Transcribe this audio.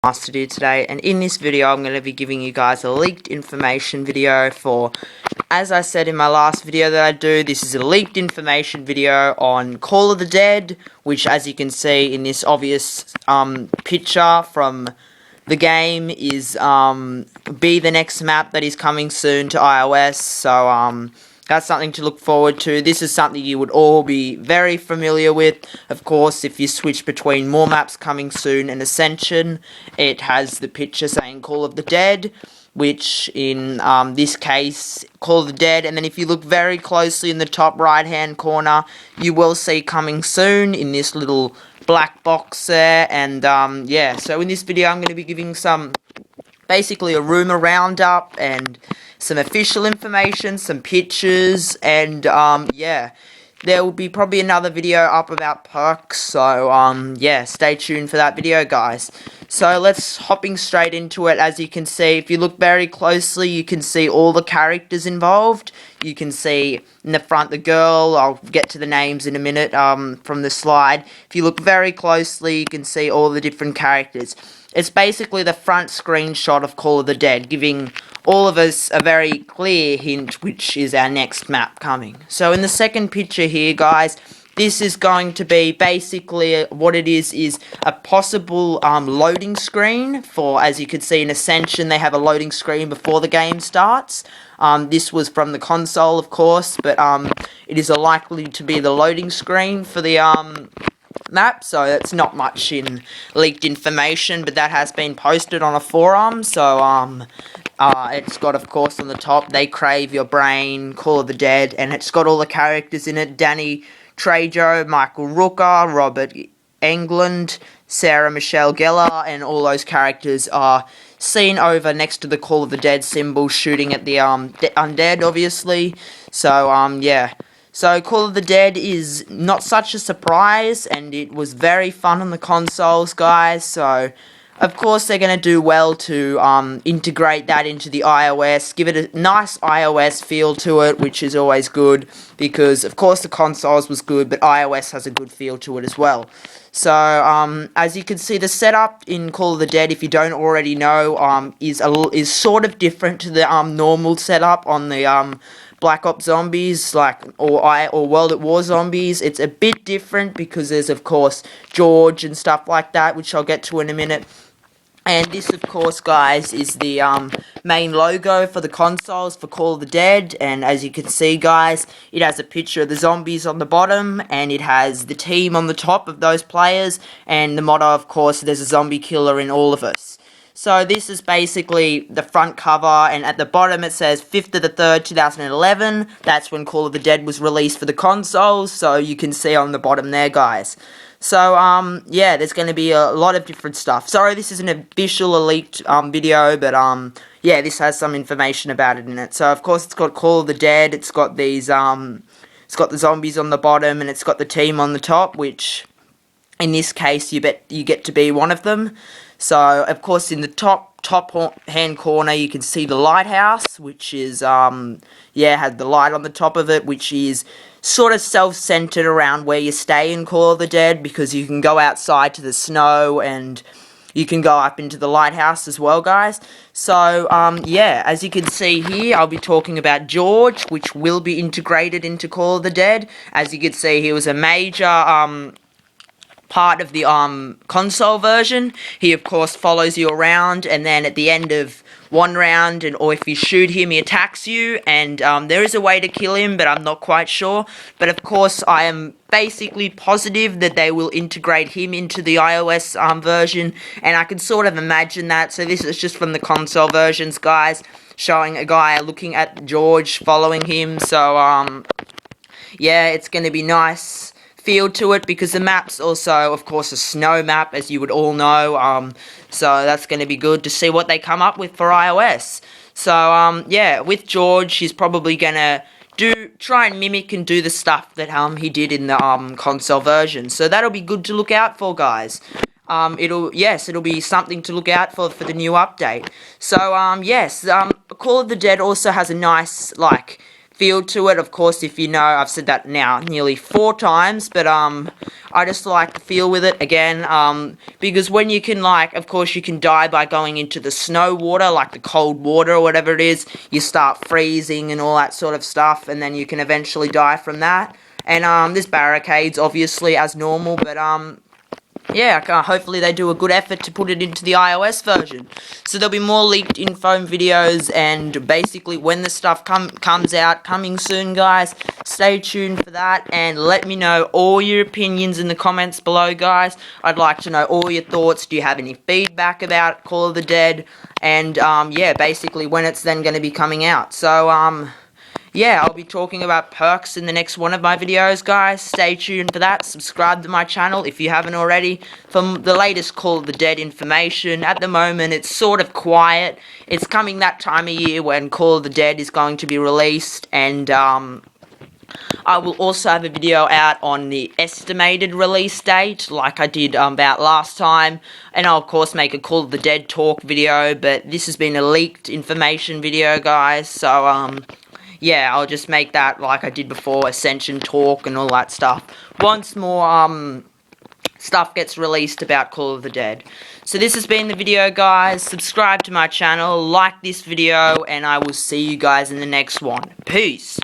To do today, and in this video I'm going to be giving you guys a leaked information video for, as I said in my last video that I do, this is a leaked information video on Call of the Dead, which as you can see in this obvious picture from the game is be the next map that is coming soon to iOS, so that's something to look forward to. This is something you would all be very familiar with. Of course, if you switch between more maps coming soon and Ascension, it has the picture saying Call of the Dead, which in this case, Call of the Dead. And then if you look very closely in the top right hand corner, you will see coming soon in this little black box there. And yeah, so in this video I'm going to be giving basically a rumor roundup and some official information, some pictures, and yeah, there will be probably another video up about perks, so yeah, stay tuned for that video, guys. So let's hopping straight into it. As you can see, if you look very closely, you can see all the characters involved. You can see in the front the girl, I'll get to the names in a minute from the slide. If you look very closely, you can see all the different characters. It's basically the front screenshot of Call of the Dead, giving all of us a very clear hint which is our next map coming. So in the second picture here, guys, this is going to be basically what it is a possible loading screen for, as you can see in Ascension, they have a loading screen before the game starts. This was from the console, of course, but it is likely to be the loading screen for the map, so that's not much in leaked information, but that has been posted on a forum. So it's got, of course, on the top, They Crave Your Brain, Call of the Dead, and it's got all the characters in it: Danny Trejo, Michael Rooker, Robert Englund, Sarah Michelle Gellar, and all those characters are seen over next to the Call of the Dead symbol, shooting at the undead, obviously. So yeah. So Call of the Dead is not such a surprise, and it was very fun on the consoles, guys. So of course they're going to do well to integrate that into the iOS, give it a nice iOS feel to it, which is always good, because of course the consoles was good, but iOS has a good feel to it as well. So as you can see, the setup in Call of the Dead, if you don't already know, is sort of different to the normal setup on the Black Ops Zombies, or World at War Zombies. It's a bit different because there's, of course, George and stuff like that, which I'll get to in a minute. And this, of course, guys, is the main logo for the consoles for Call of the Dead. And as you can see, guys, it has a picture of the zombies on the bottom, and it has the team on the top of those players. And the motto, of course, there's a zombie killer in all of us. So this is basically the front cover, and at the bottom it says 5th of the 3rd, 2011. That's when Call of the Dead was released for the consoles, so you can see on the bottom there, guys. So, yeah, there's going to be a lot of different stuff. Sorry, this is an official leaked video, but, yeah, this has some information about it in it. So, of course, it's got Call of the Dead, it's got these, it's got the zombies on the bottom, and it's got the team on the top, which, in this case, you get to be one of them. So, of course, in the top hand corner, you can see the lighthouse, which is, yeah, had the light on the top of it, which is sort of self-centered around where you stay in Call of the Dead, because you can go outside to the snow, and you can go up into the lighthouse as well, guys. So, yeah, as you can see here, I'll be talking about George, which will be integrated into Call of the Dead. As you can see, he was a major, part of the console version. He of course follows you around, and then at the end of one round, or if you shoot him, he attacks you, and there is a way to kill him, but I'm not quite sure. But of course I am basically positive that they will integrate him into the iOS version, and I can sort of imagine that. So this is just from the console versions, guys, showing a guy looking at George following him. So yeah, it's going to be nice feel to it, because the map's also, of course, a snow map, as you would all know, so that's going to be good to see what they come up with for iOS. So, yeah, with George, he's probably going to try and mimic and do the stuff that he did in the console version, so that'll be good to look out for, guys. It'll be something to look out for the new update. So, yes, Call of the Dead also has a nice, feel to it. Of course, if you know, I've said that now nearly 4 times, but I just like the feel with it again, because when you can, like, of course you can die by going into the snow water, like the cold water or whatever it is, you start freezing and all that sort of stuff, and then you can eventually die from that. And this barricade's obviously as normal, but yeah, hopefully they do a good effort to put it into the iOS version. So there'll be more leaked info videos, and basically when the stuff comes out, coming soon, guys. Stay tuned for that, and let me know all your opinions in the comments below, guys. I'd like to know all your thoughts. Do you have any feedback about Call of the Dead? And yeah, basically when it's then going to be coming out. So yeah, I'll be talking about perks in the next one of my videos, guys. Stay tuned for that. Subscribe to my channel if you haven't already for the latest Call of the Dead information. At the moment, it's sort of quiet. It's coming that time of year when Call of the Dead is going to be released, and I will also have a video out on the estimated release date, like I did about last time, and I'll of course make a Call of the Dead talk video, but this has been a leaked information video, guys, so yeah, I'll just make that like I did before, Ascension talk and all that stuff, once more stuff gets released about Call of the Dead. So this has been the video, guys. Subscribe to my channel, like this video, and I will see you guys in the next one. Peace!